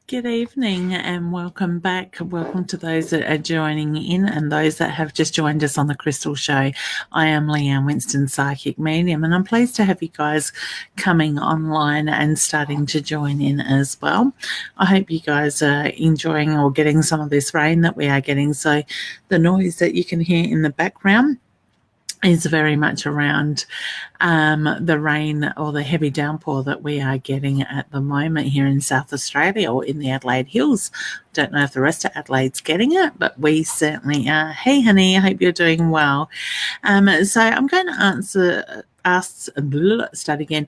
Good evening and welcome back. Welcome to those that are joining in and those that have just joined us on the Crystal Show. I am Leanne Winston, Psychic Medium, and I'm pleased to have you guys coming online and starting to join in as well. I hope you guys are enjoying or getting some of this rain that we are getting. So the noise that you can hear in the background is very much around the rain or the heavy downpour that we are getting at the moment here in South Australia or in the Adelaide Hills. Don't know if the rest of Adelaide's getting it, but we certainly are. Hey, honey, I hope you're doing well. So I'm going to start again.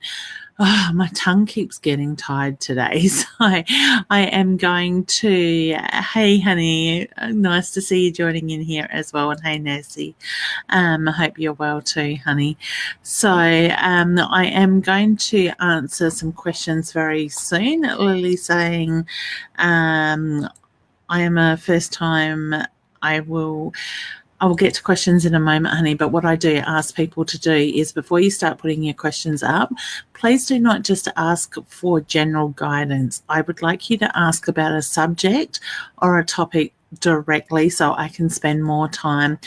Oh, my tongue keeps getting tired today. So I am going to, hey, honey, nice to see you joining in here as well. And hey, Nancy, I hope you're well too, honey. So I am going to answer some questions very soon. Lily saying, I am a first time, I will get to questions in a moment, honey, but what I do ask people to do is before you start putting your questions up, please do not just ask for general guidance. I would like you to ask about a subject or a topic directly so I can spend more time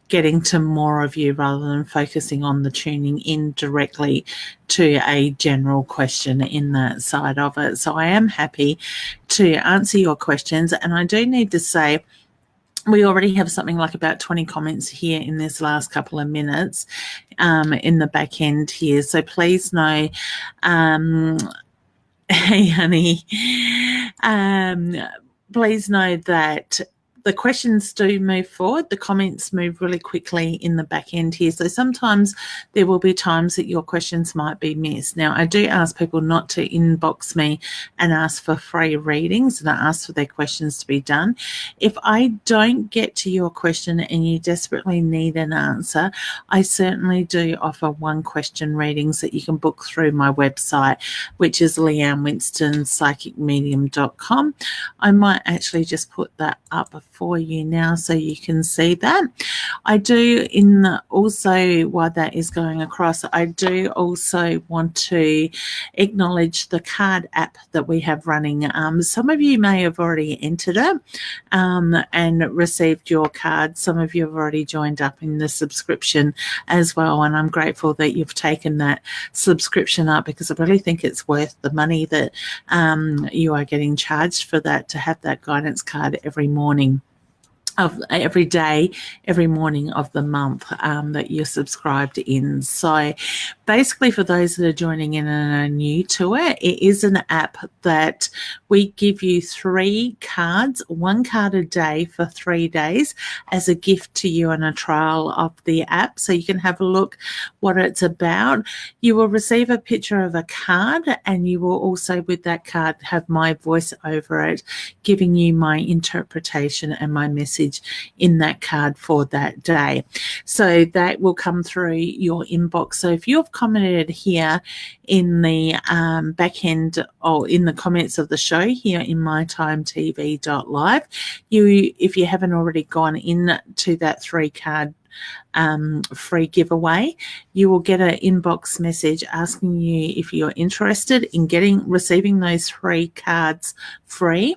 getting to more of you rather than focusing on the tuning in directly to a general question in that side of it. So I am happy to answer your questions, and I do need to say, we already have something like about 20 comments here in this last couple of minutes in the back end here. So please know, hey, honey, please know that the questions do move forward. The comments move really quickly in the back end here. So sometimes there will be times that your questions might be missed. Now, I do ask people not to inbox me and ask for free readings, and I ask for their questions to be done. If I don't get to your question and you desperately need an answer, I certainly do offer one question readings that you can book through my website, which is Leanne Winston, psychicmedium.com. I might actually just put that up for you now so you can see that. I do also, while that is going across, I do also want to acknowledge the card app that we have running. Some of you may have already entered it and received your card. Some of you have already joined up in the subscription as well, and I'm grateful that you've taken that subscription up because I really think it's worth the money that you are getting charged for that, to have that guidance card every morning of every day, every morning of the month that you're subscribed in. So basically, for those that are joining in and are new to it, it is an app that we give you 3 cards, 1 card a day for 3 days as a gift to you and a trial of the app, so you can have a look what it's about. You will receive a picture of a card, and you will also, with that card, have my voice over it, giving you my interpretation and my message in that card for that day. So that will come through your inbox. So if you've commented here in the back end or in the comments of the show here in mytimetv.live, if you haven't already gone in to that 3 card free giveaway, you will get an inbox message asking you if you're interested in receiving those 3 cards free.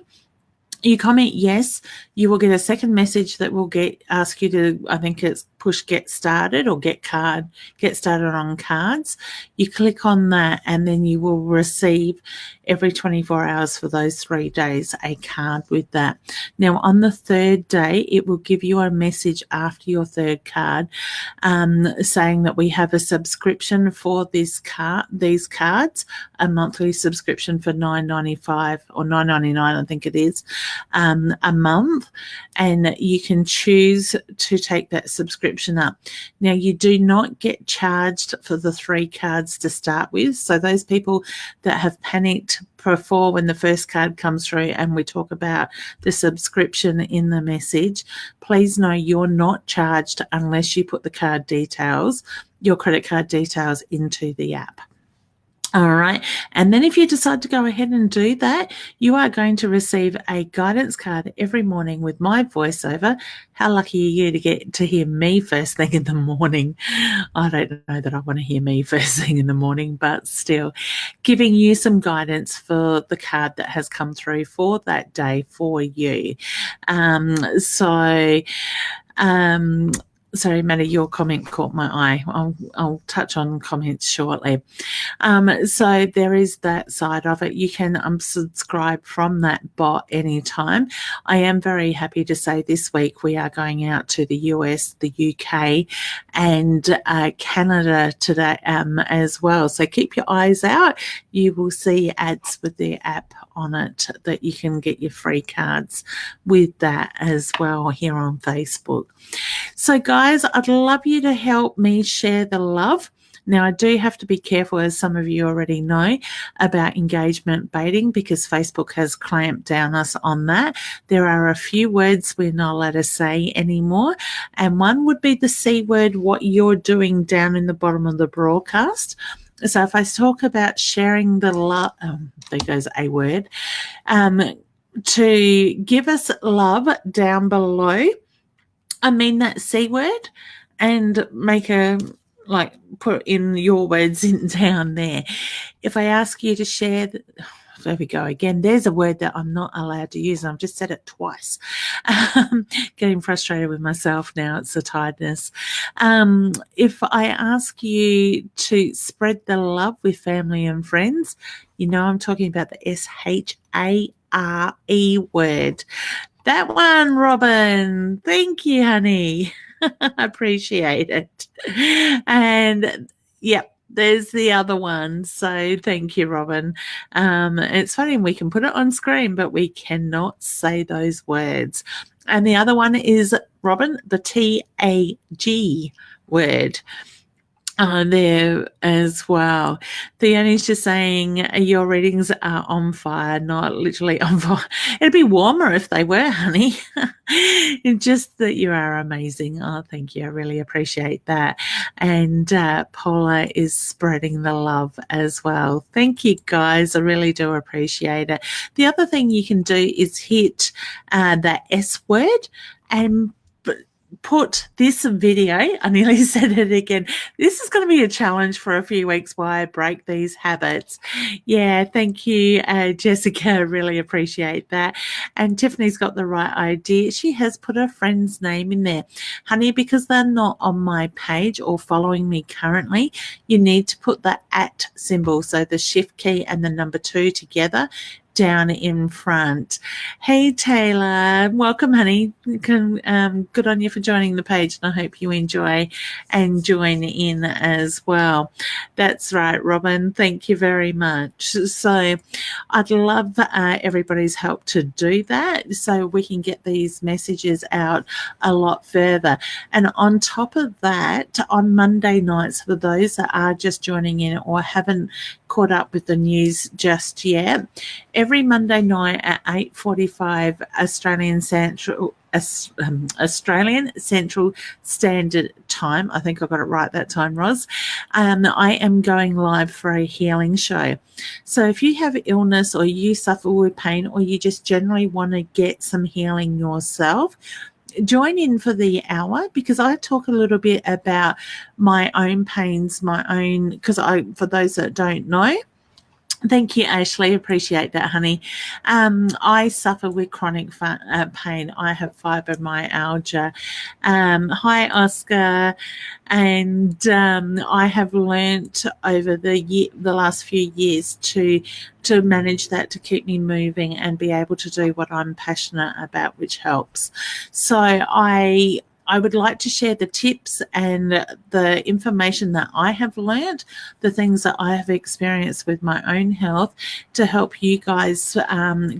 You comment yes, you will get a second message that will ask you to, I think it's push get started or get started on cards. You click on that, and then you will receive every 24 hours for those 3 days a card with that. Now, on the 3rd day, it will give you a message after your 3rd card saying that we have a subscription for these cards, a monthly subscription for $9.95 or $9.99, I think it is, a month, and you can choose to take that subscription up. Now, you do not get charged for the 3 cards to start with, so those people that have panicked before when the first card comes through and we talk about the subscription in the message, please know you're not charged unless you put the card details, your credit card details, into the app. All right. And then if you decide to go ahead and do that, you are going to receive a guidance card every morning with my voiceover. How lucky are you to get to hear me first thing in the morning? I don't know that I want to hear me first thing in the morning, but still giving you some guidance for the card that has come through for that day for you. Sorry, Maddie, your comment caught my eye. I'll touch on comments shortly. So there is that side of it. You can unsubscribe from that bot anytime. I am very happy to say this week we are going out to the US, the UK, and Canada today as well. So keep your eyes out. You will see ads with the app on it that you can get your free cards with that as well here on Facebook. So guys, I'd love you to help me share the love. Now, I do have to be careful, as some of you already know, about engagement baiting because Facebook has clamped down us on that. There are a few words we're not allowed to say anymore, and one would be the C word, what you're doing down in the bottom of the broadcast. So if I talk about sharing the love, there goes a word, to give us love down below, I mean that C word, and make put in your words in down there. If I ask you to share, there we go again. There's a word that I'm not allowed to use. I've just said it twice. Getting frustrated with myself now. It's the tiredness. If I ask you to spread the love with family and friends, you know I'm talking about the SHARE word. That one, Robin. Thank you, honey. I appreciate it. And yep, there's the other one. So thank you, Robin. It's funny, we can put it on screen, but we cannot say those words. And the other one is, Robin, the TAG word. There as well. Theonie's just saying your readings are on fire, not literally on fire. It'd be warmer if they were, honey. Just that you are amazing. Oh, thank you. I really appreciate that. And Paula is spreading the love as well. Thank you, guys. I really do appreciate it. The other thing you can do is hit the S word and put this video, I nearly said it again, this is going to be a challenge for a few weeks while I break these habits. Yeah, thank you, Jessica. Really appreciate that. And Tiffany's got the right idea. She has put her friend's name in there. Honey, because they're not on my page or following me currently, you need to put the @ symbol, so the shift key and the number 2 together, down in front. Hey Taylor, welcome, honey. Good on you for joining the page, and I hope you enjoy and join in as well. That's right, Robin. Thank you very much. So I'd love everybody's help to do that so we can get these messages out a lot further. And on top of that, on Monday nights, for those that are just joining in or haven't caught up with the news just yet, every Monday night at 8:45 Australian Central Standard Time, I think I got it right that time, Roz, I am going live for a healing show. So if you have illness or you suffer with pain or you just generally want to get some healing yourself, join in for the hour, because I talk a little bit about my own pains, because for those that don't know, thank you, Ashley. Appreciate that, honey. I suffer with chronic pain. I have fibromyalgia. Hi, Oscar. And I have learnt over the last few years to manage that, to keep me moving and be able to do what I'm passionate about, which helps. So I would like to share the tips and the information that I have learned, the things that I have experienced with my own health, to help you guys,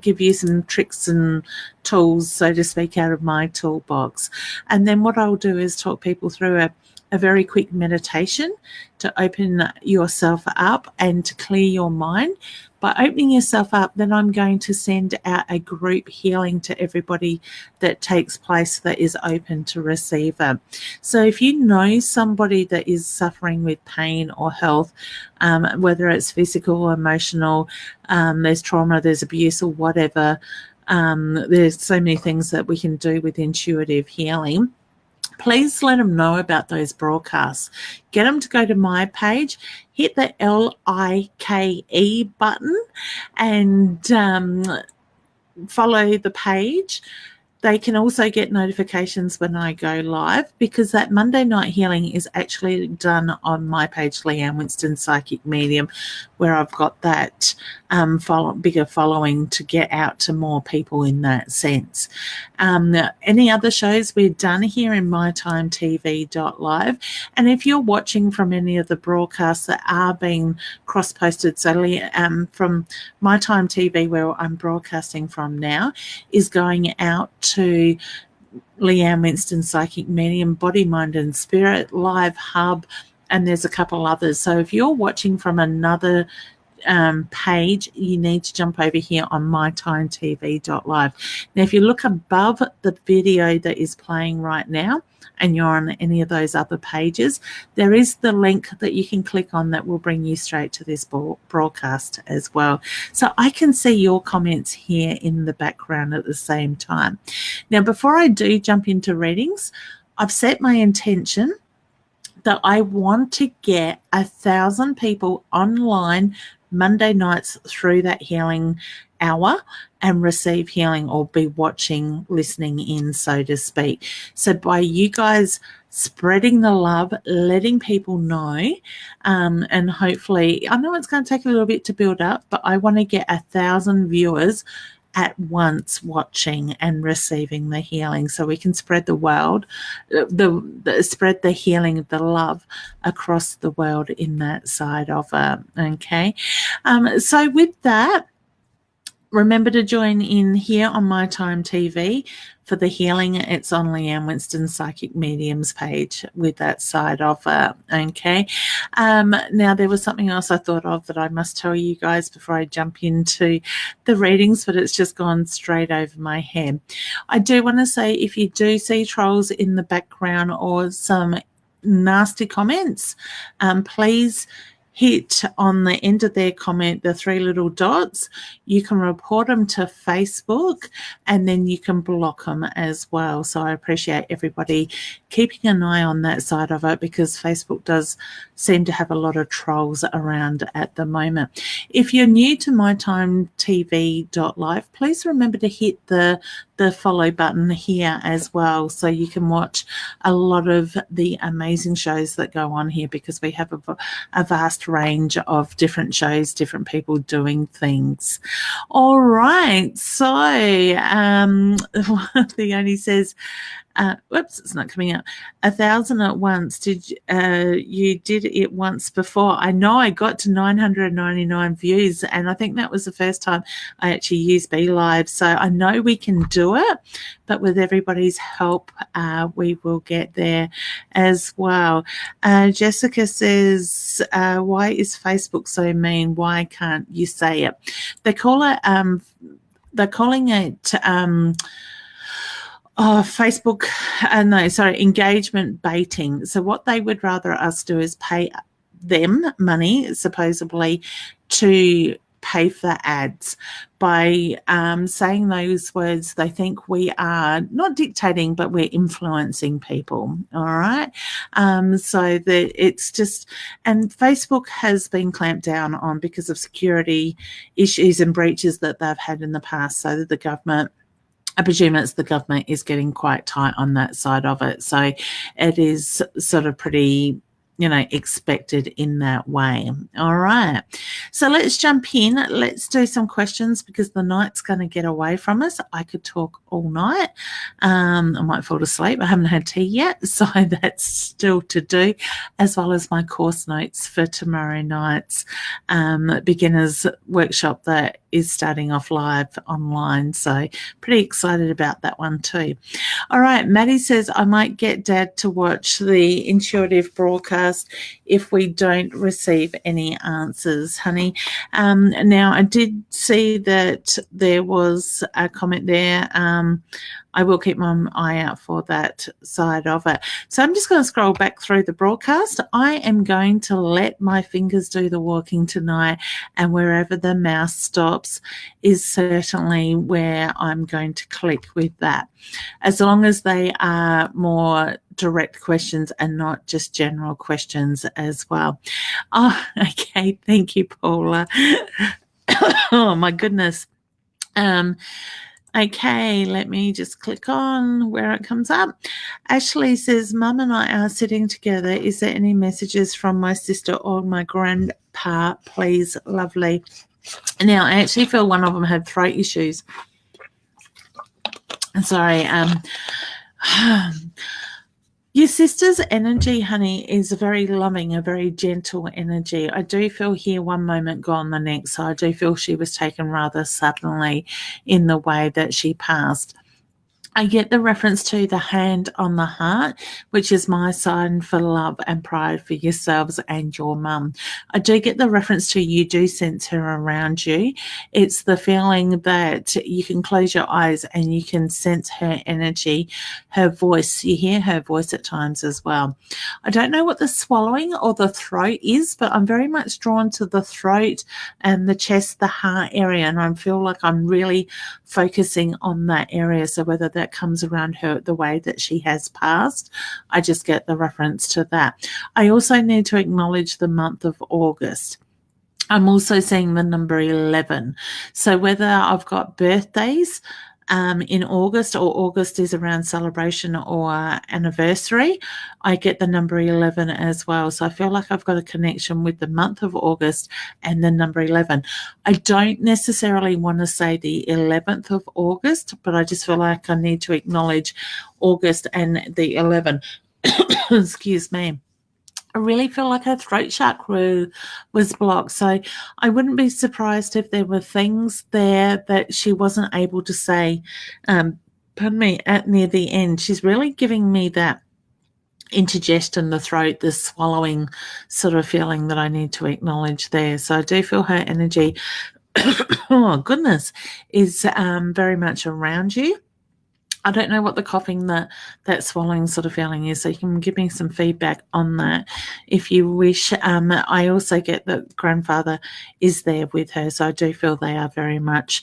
give you some tricks and tools, so to speak, out of my toolbox. And then what I'll do is talk people through a very quick meditation to open yourself up and to clear your mind, By opening yourself up, then I'm going to send out a group healing to everybody that takes place that is open to receive it. So if you know somebody that is suffering with pain or health, whether it's physical or emotional, there's trauma, there's abuse or whatever, there's so many things that we can do with intuitive healing. Please let them know about those broadcasts. Get them to go to my page, hit the LIKE button and follow the page. They can also get notifications when I go live, because that Monday night healing is actually done on my page, Leanne Winston Psychic Medium, where I've got that bigger following to get out to more people in that sense. Any other shows we're done here in mytimetv.live. And if you're watching from any of the broadcasts that are being cross-posted, so from My Time TV, where I'm broadcasting from now, is going out to Leanne Winston Psychic Medium, Body, Mind and Spirit, Live Hub, and there's a couple others. So if you're watching from another page, you need to jump over here on mytimetv.live. Now, if you look above the video that is playing right now and you're on any of those other pages, there is the link that you can click on that will bring you straight to this broadcast as well. So I can see your comments here in the background at the same time. Now, before I do jump into readings, I've set my intention that I want to get 1,000 people online Monday nights through that healing hour and receive healing, or be watching, listening in, so to speak. So by you guys spreading the love, letting people know, and hopefully, I know it's going to take a little bit to build up, but I want to get 1,000 viewers at once watching and receiving the healing, so we can spread the world, spread the healing, the love across the world in that side of it. Okay, so with that, remember to join in here on My Time TV for the healing. It's on Leanne Winston Psychic Medium's page with that side of it. Okay. Now, there was something else I thought of that I must tell you guys before I jump into the readings, but it's just gone straight over my head. I do want to say, if you do see trolls in the background or some nasty comments, please hit on the end of their comment the 3 little dots. You can report them to Facebook and then you can block them as well. So I appreciate everybody keeping an eye on that side of it, because Facebook does seem to have a lot of trolls around at the moment. If you're new to mytimetv.live, please remember to hit the follow button here as well, so you can watch a lot of the amazing shows that go on here, because we have a vast range of different shows, different people doing things. All right, so Leonie says, whoops, it's not coming out. 1,000 at once. You did it once before? I know I got to 999 views, and I think that was the first time I actually used Be Live. So I know we can do it, but with everybody's help, we will get there as well. Jessica says, why is Facebook so mean? Why can't you say it? They're calling it Facebook, engagement baiting. So what they would rather us do is pay them money, supposedly, to pay for ads. By saying those words, they think we are not dictating, but we're influencing people. All right. So that it's just, and Facebook has been clamped down on because of security issues and breaches that they've had in the past. So that the government, I presume it's the government, is getting quite tight on that side of it. So it is sort of pretty, expected in that way. All right. So let's jump in. Let's do some questions, because the night's going to get away from us. I could talk all night. I might fall asleep. I haven't had tea yet, so that's still to do, as well as my course notes for tomorrow night's beginners workshop that is starting off live online. So pretty excited about that one too. All right, Maddie says, I might get Dad to watch the intuitive broadcast if we don't receive any answers, honey. Now, I did see that there was a comment there. I will keep my eye out for that side of it. So I'm just going to scroll back through the broadcast. I am going to let my fingers do the walking tonight, and wherever the mouse stops is certainly where I'm going to click with that, as long as they are more direct questions and not just general questions as well. Oh, okay. Thank you, Paula. Oh, my goodness. Okay, let me just click on where it comes up. Ashley says, Mum and I are sitting together. Is there any messages from my sister or my grandpa, please? Lovely. Now, I actually feel one of them had throat issues. Sorry. Your sister's energy, honey, is a very loving, a very gentle energy. I do feel here one moment, gone the next. So I do feel she was taken rather suddenly in the way that she passed. I get the reference to the hand on the heart, which is my sign for love and pride for yourselves and your mum. I do get the reference to you do sense her around you. It's the feeling that you can close your eyes and you can sense her energy, her voice. You hear her voice at times as well. I don't know what the swallowing or the throat is, but I'm very much drawn to the throat and the chest, the heart area, and I feel like I'm really focusing on that area. So whether that comes around her the way that she has passed, I just get the reference to that. I also need to acknowledge the month of August. I'm also seeing the number 11. So whether I've got birthdays in August, or August is around celebration or anniversary, I get the number 11 as well. So I feel like I've got a connection with the month of August and the number 11. I don't necessarily want to say the 11th of August, but I just feel like I need to acknowledge August and the 11. Excuse me. I really feel like her throat chakra was blocked. So I wouldn't be surprised if there were things there that she wasn't able to say, pardon me, at near the end. She's really giving me that indigestion, the throat, the swallowing sort of feeling that I need to acknowledge there. So I do feel her energy, oh goodness, is very much around you. I don't know what the coughing, that swallowing sort of feeling is, so you can give me some feedback on that if you wish. I also get that grandfather is there with her, so I do feel they are very much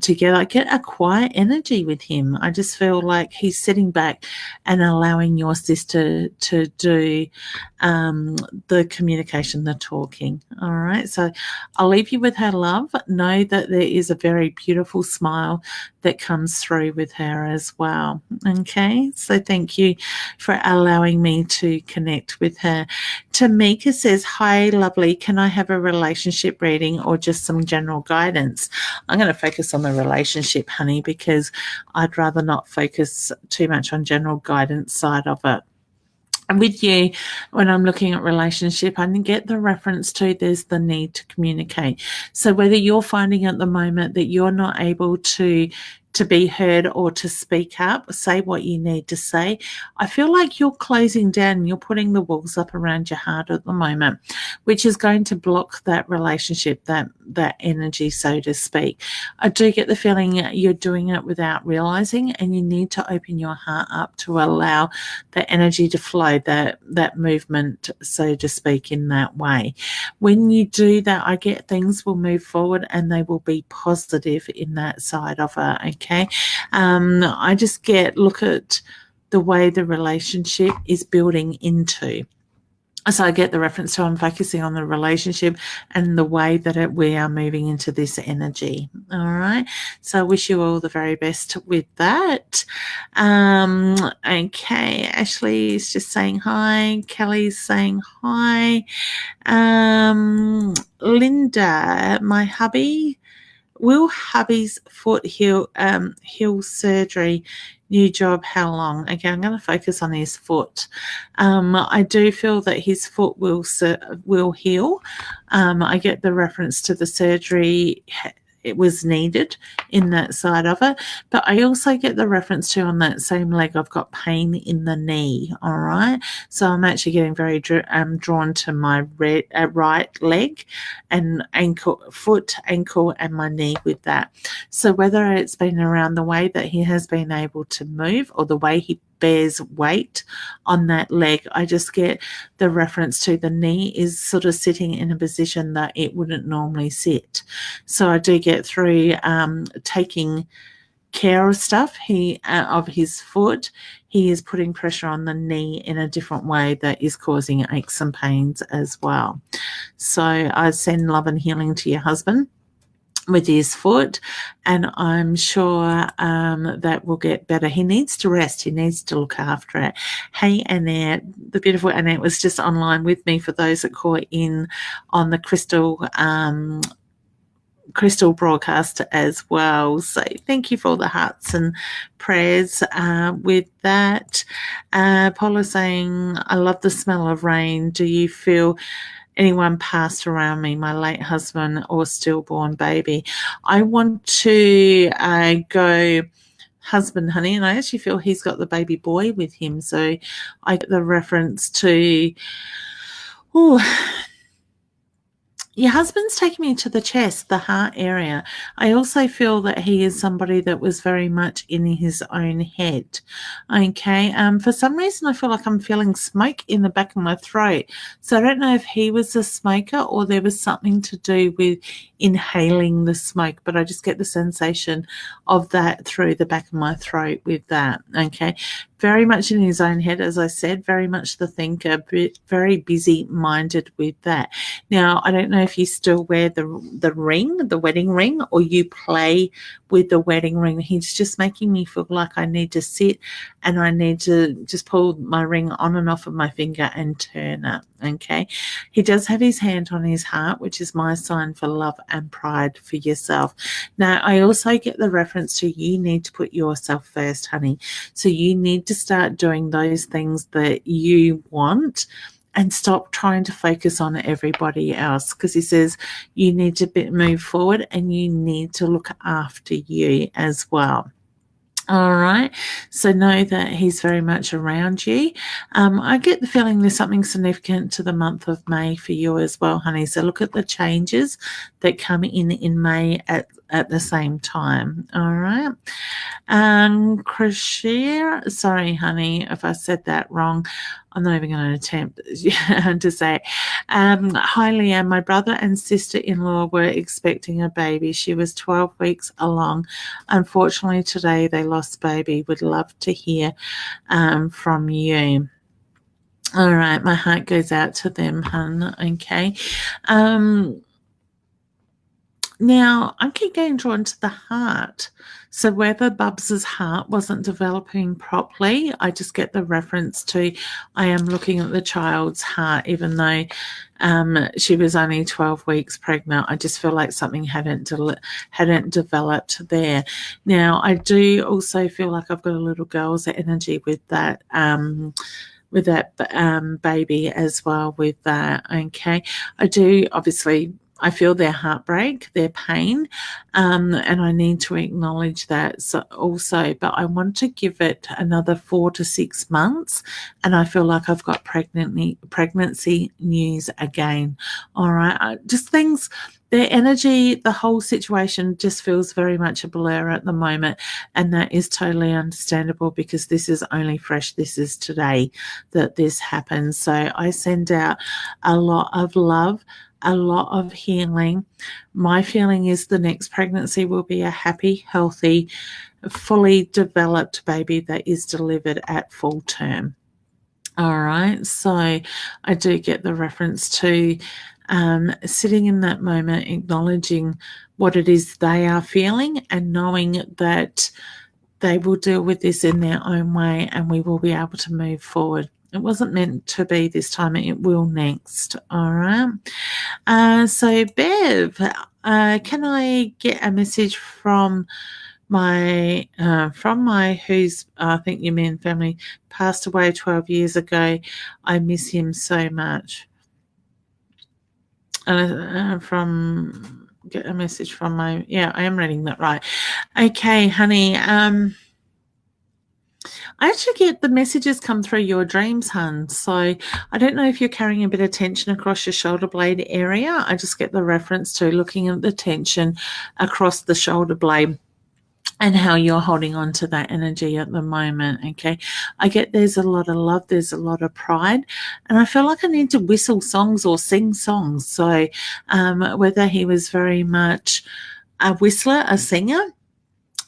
together. I get a quiet energy with him. I just feel like he's sitting back and allowing your sister to do the communication, the talking. All right, so I'll leave you with her love. Know that there is a very beautiful smile that comes through with her as well. Okay, so thank you for allowing me to connect with her. Tamika says, hi, lovely. Can I have a relationship reading or just some general guidance? I'm going to focus on the relationship, honey, because I'd rather not focus too much on general guidance side of it. And with you, when I'm looking at relationship, I can get the reference to there's the need to communicate. So whether you're finding at the moment that you're not able to be heard or to speak up, say what you need to say, I feel like you're closing down, you're putting the walls up around your heart at the moment, which is going to block that relationship, that energy, so to speak. I do get the feeling you're doing it without realizing, and you need to open your heart up to allow the energy to flow, that movement, so to speak, in that way. When you do that, I get things will move forward and they will be positive in that side of it. Okay. I just look at the way the relationship is building into. So I get the reference to I'm focusing on the relationship and the way that we are moving into this energy. All right. So I wish you all the very best with that. Okay. Ashley is just saying hi. Kelly's saying hi. Linda, my hubby. Will hubby's foot heal surgery? New job, how long? Okay, I'm going to focus on his foot. I do feel that his foot will heal. I get the reference to the surgery it was needed in that side of it. But I also get the reference to on that same leg, I've got pain in the knee. All right. So I'm actually getting very drawn to my right leg and foot, ankle, and my knee with that. So whether it's been around the way that he has been able to move or the way he bears weight on that leg, I just get the reference to the knee is sort of sitting in a position that it wouldn't normally sit. So I do get through taking care of stuff of his foot. He is putting pressure on the knee in a different way that is causing aches and pains as well. So I send love and healing to your husband with his foot, and I'm sure that will get better. He needs to rest. He needs to look after it. Hey, Annette, the beautiful Annette was just online with me for those that caught in on the crystal broadcast as well. So thank you for all the hearts and prayers with that. Paula saying, I love the smell of rain. Do you feel anyone passed around me, my late husband or stillborn baby? I want to go husband, honey, and I actually feel he's got the baby boy with him. So I get the reference to, your husband's taking me to the chest, the heart area. I also feel that he is somebody that was very much in his own head. Okay. For some reason, I feel like I'm feeling smoke in the back of my throat. So I don't know if he was a smoker or there was something to do with inhaling the smoke, but I just get the sensation of that through the back of my throat with that. Okay. Very much in his own head, as I said, very much the thinker, very busy-minded with that. Now, I don't know if you still wear the ring, the wedding ring, or you play with the wedding ring. He's just making me feel like I need to sit and I need to just pull my ring on and off of my finger and turn it, okay? He does have his hand on his heart, which is my sign for love and pride for yourself. Now, I also get the reference to you need to put yourself first, honey. So you need to start doing those things that you want and stop trying to focus on everybody else, because he says you need to move forward and you need to look after you as well. All right. So know that he's very much around you. I get the feeling there's something significant to the month of May for you as well, honey. So look at the changes that come in May at the same time. All right. Crochet, sorry, honey, if I said that wrong. I'm not even going to attempt to say it. Hi, Leanne. My brother and sister-in-law were expecting a baby. She was 12 weeks along. Unfortunately, today they lost baby. Would love to hear from you. All right. My heart goes out to them, hun. Okay. Now, I keep getting drawn to the heart. So whether Bubs's heart wasn't developing properly, I just get the reference to I am looking at the child's heart, even though she was only 12 weeks pregnant. I just feel like something hadn't developed there. Now, I do also feel like I've got a little girl's energy with that baby as well with that. Okay. I do obviously I feel their heartbreak, their pain, and I need to acknowledge that also. But I want to give it another 4 to 6 months, and I feel like I've got pregnancy news again. All right, just things. Their energy, the whole situation just feels very much a blur at the moment, and that is totally understandable because this is only fresh. This is today that this happens. So I send out a lot of love, a lot of healing. My feeling is the next pregnancy will be a happy, healthy, fully developed baby that is delivered at full term. All right. So I do get the reference to sitting in that moment, acknowledging what it is they are feeling and knowing that they will deal with this in their own way and we will be able to move forward. It wasn't meant to be this time. It will next. All right. So, Bev, can I get a message from my who's I think you mean family passed away 12 years ago. I miss him so much. From get a message from my, yeah, I am reading that right. Okay, honey. I actually get the messages come through your dreams, hun. So I don't know if you're carrying a bit of tension across your shoulder blade area. I just get the reference to looking at the tension across the shoulder blade and how you're holding on to that energy at the moment. Okay. I get there's a lot of love, there's a lot of pride, and I feel like I need to whistle songs or sing songs. So whether he was very much a whistler, a singer,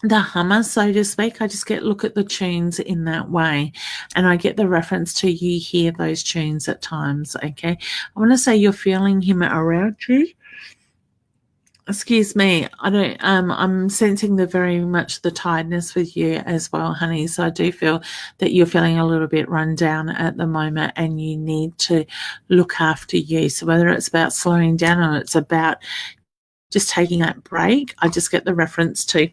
the hummer, so to speak, I just look at the tunes in that way, and I get the reference to you hear those tunes at times. Okay. I want to say you're feeling him around you. Excuse me, I don't. I'm sensing very much the tiredness with you as well, honey. So I do feel that you're feeling a little bit run down at the moment, and you need to look after you. So whether it's about slowing down or it's about just taking that break, I just get the reference to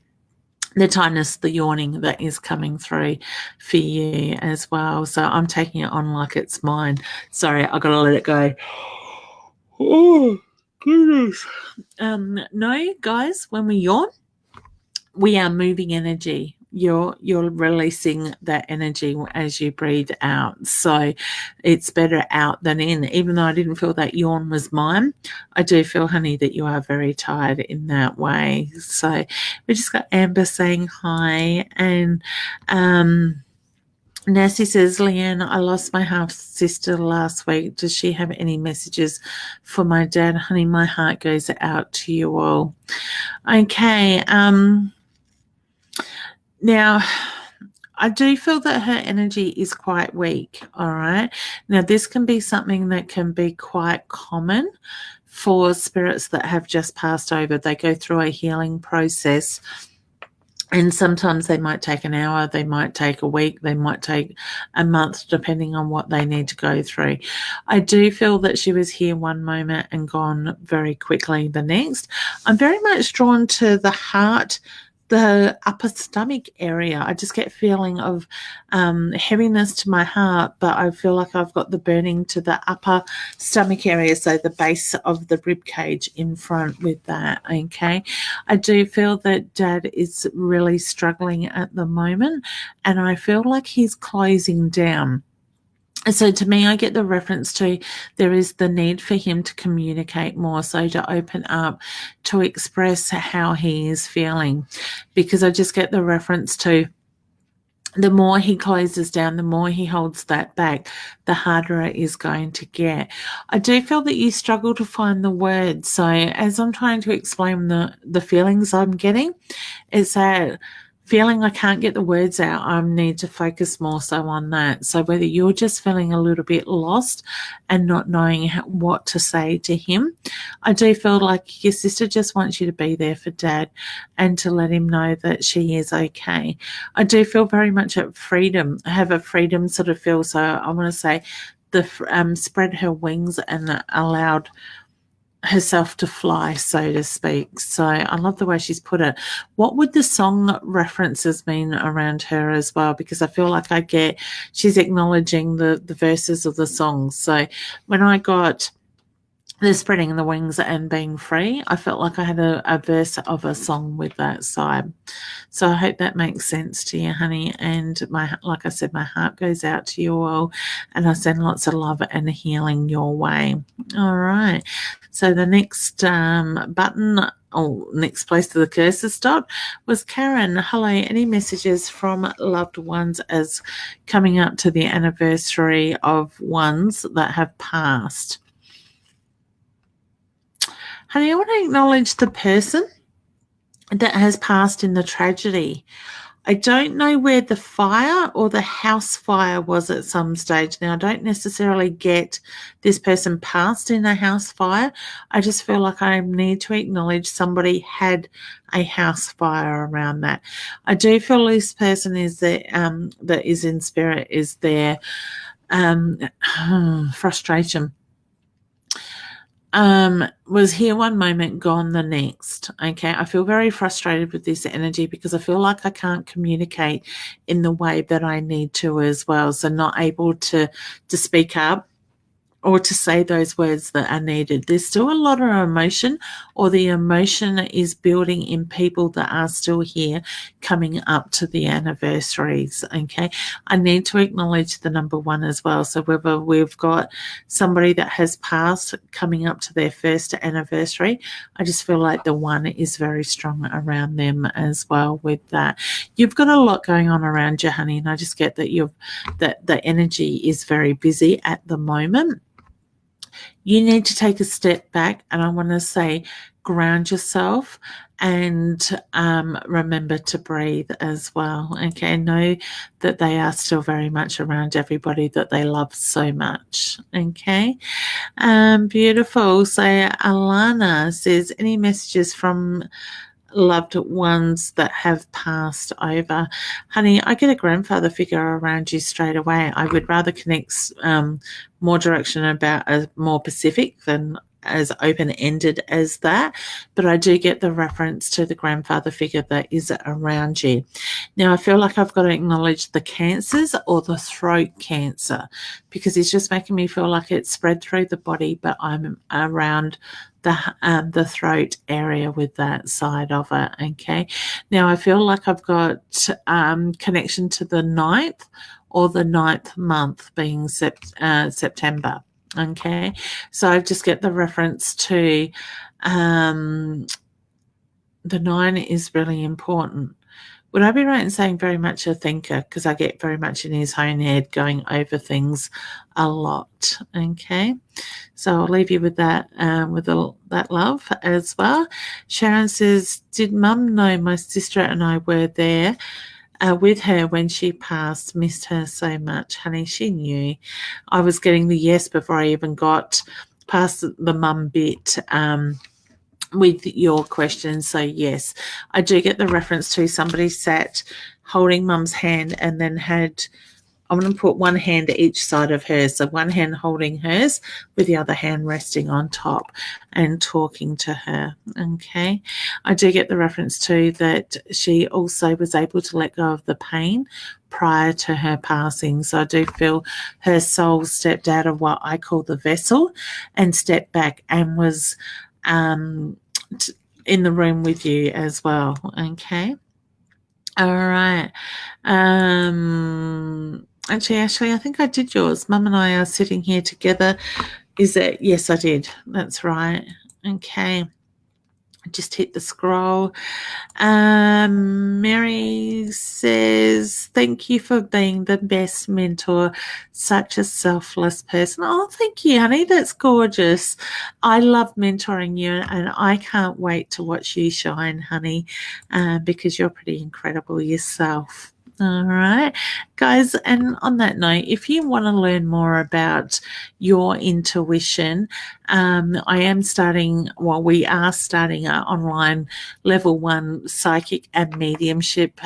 the tiredness, the yawning that is coming through for you as well. So I'm taking it on like it's mine. Sorry, I got to let it go. Oh, goodness. No, guys, when we yawn, we are moving energy. You're releasing that energy as you breathe out. So it's better out than in. Even though I didn't feel that yawn was mine, I do feel, honey, that you are very tired in that way. So we just got Amber saying hi, and Nancy says, Leanne, I lost my half-sister last week. Does she have any messages for my dad? Honey, my heart goes out to you all. Okay. Now, I do feel that her energy is quite weak, all right? Now, this can be something that can be quite common for spirits that have just passed over. They go through a healing process, and sometimes they might take an hour, they might take a week, they might take a month, depending on what they need to go through. I do feel that she was here one moment and gone very quickly the next. I'm very much drawn to the heart, the upper stomach area. I just get feeling of heaviness to my heart, but I feel like I've got the burning to the upper stomach area, so the base of the rib cage in front with that. Okay, I do feel that Dad is really struggling at the moment, and I feel like he's closing down. So to me, I get the reference to there is the need for him to communicate more, so to open up, to express how he is feeling, because I just get the reference to the more he closes down, the more he holds that back, the harder it is going to get. I do feel that you struggle to find the words. So as I'm trying to explain the feelings I'm getting, it's that feeling I can't get the words out. I need to focus more so on that. So whether you're just feeling a little bit lost and not knowing what to say to him, I do feel like your sister just wants you to be there for Dad and to let him know that she is okay. I do feel very much at freedom. I have a freedom sort of feel. So I want to say the spread her wings and allowed herself to fly, so to speak. So I love the way she's put it. What would the song references mean around her as well? Because I feel like she's acknowledging the verses of the songs. So when I got the spreading the wings and being free, I felt like I had a verse of a song with that side. So I hope that makes sense to you, honey. And like I said, my heart goes out to you all, and I send lots of love and healing your way. All right. So the next button, next place to the cursor stop, was Karen. Hello, any messages from loved ones as coming up to the anniversary of ones that have passed? Honey, I want to acknowledge the person that has passed in the tragedy. I don't know where the fire or the house fire was at some stage. Now, I don't necessarily get this person passed in a house fire. I just feel like I need to acknowledge somebody had a house fire around that. I do feel this person is that is in spirit is their frustration. Was here one moment, gone the next. Okay, I feel very frustrated with this energy because I feel like I can't communicate in the way that I need to as well. So not able to speak up or to say those words that are needed. There's still a lot of emotion, or the emotion is building in people that are still here coming up to the anniversaries. Okay. I need to acknowledge the number one as well. So whether we've got somebody that has passed coming up to their first anniversary, I just feel like the one is very strong around them as well with that. You've got a lot going on around you, honey, and I just get that the energy is very busy at the moment. You need to take a step back, and I want to say ground yourself and remember to breathe as well. Okay, know that they are still very much around everybody that they love so much. Okay, beautiful. So Alana says, any messages from loved ones that have passed over? Honey, I get a grandfather figure around you straight away. I would rather connect more direction about a more Pacific than as open-ended as that, but I do get the reference to the grandfather figure that is around you. Now, I feel like I've got to acknowledge the cancers or the throat cancer, because it's just making me feel like it's spread through the body, but I'm around the throat area with that side of it. Okay. Now I feel like I've got connection to the 9th or the 9th month being September. Okay. So I just get the reference to the 9 is really important. Would I be right in saying very much a thinker? Because I get very much in his own head going over things a lot. Okay. So I'll leave you with that, that love as well. Sharon says, did Mum know my sister and I were there with her when she passed? Missed her so much. Honey, she knew. I was getting the yes before I even got past the mum bit. With your question. So yes, I do get the reference to somebody sat holding Mum's hand and then had, I'm going to put one hand at each side of hers. So one hand holding hers with the other hand resting on top and talking to her. Okay. I do get the reference to that she also was able to let go of the pain prior to her passing. So I do feel her soul stepped out of what I call the vessel and stepped back and was in the room with you as well. Okay. All right. Actually, Ashley, I think I did yours. Mum and I are sitting here together. Is it? Yes, I did. That's right. Okay. I just hit the scroll. Mary says, thank you for being the best mentor, such a selfless person. Oh, thank you, honey. That's gorgeous. I love mentoring you, and I can't wait to watch you shine, honey, because you're pretty incredible yourself. All right, guys, and on that note, if you want to learn more about your intuition, we are starting our online level 1 psychic and mediumship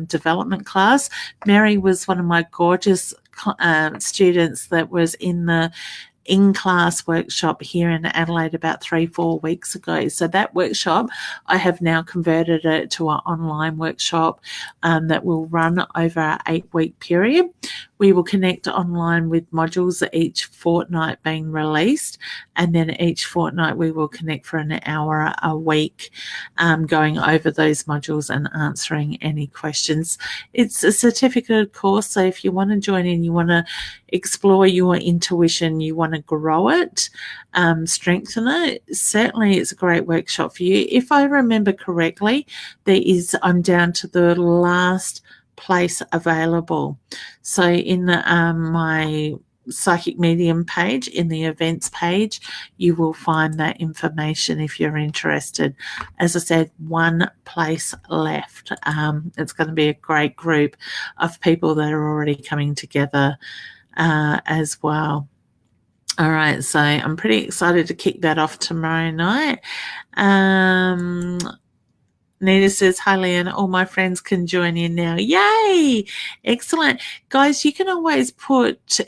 development class. Mary was one of my gorgeous students that was in the in-class workshop here in Adelaide about 3-4 weeks ago. So that workshop, I have now converted it to an online workshop that will run over an 8-week period. We will connect online with modules each fortnight being released, and then each fortnight we will connect for an hour a week going over those modules and answering any questions. It's a certificate course, so if you want to join in, you want to explore your intuition, you want to grow it, strengthen it, certainly it's a great workshop for you. If I remember correctly, I'm down to the last place available. So in my psychic medium page, in the events page, you will find that information if you're interested. As I said, one place left. It's going to be a great group of people that are already coming together as well. All right, so I'm pretty excited to kick that off tomorrow night. Nita says, hi, Leanne, all my friends can join in now. Yay! Excellent. Guys, you can always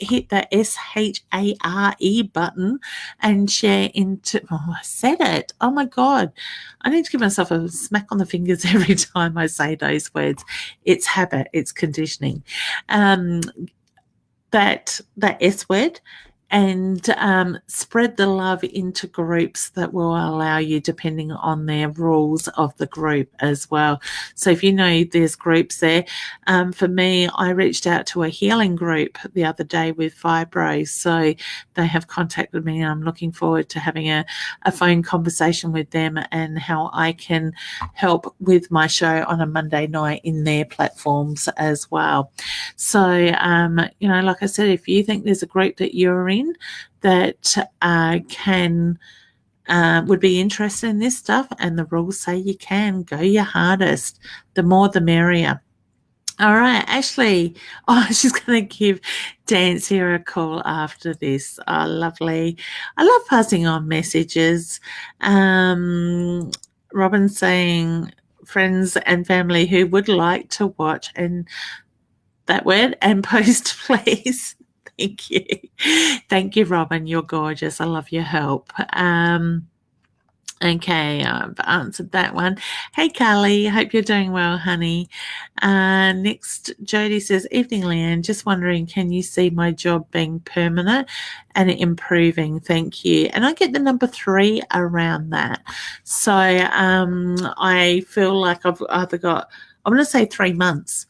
hit the SHARE button and share into, I said it. Oh my God. I need to give myself a smack on the fingers every time I say those words. It's habit. It's conditioning. That S word, and spread the love into groups that will allow you, depending on their rules of the group as well. So if you know there's groups there, for me, I reached out to a healing group the other day with fibro, so they have contacted me, and I'm looking forward to having a phone conversation with them and how I can help with my show on a Monday night in their platforms as well. So, like I said, if you think there's a group that you're in that would be interested in this stuff, and the rules say you can, go your hardest. The more the merrier. All right, Ashley. Oh, she's going to give Dance here a call after this. Oh, lovely. I love passing on messages. Robin saying friends and family who would like to watch and that word and post, please. Thank you. Thank you, Robin. You're gorgeous. I love your help. Okay, I've answered that one. Hey, Carly. Hope you're doing well, honey. Next, Jody says, evening, Leanne. Just wondering, can you see my job being permanent and improving? Thank you. And I get the number 3 around that. So I feel like I've either got, I'm going to say 3 months.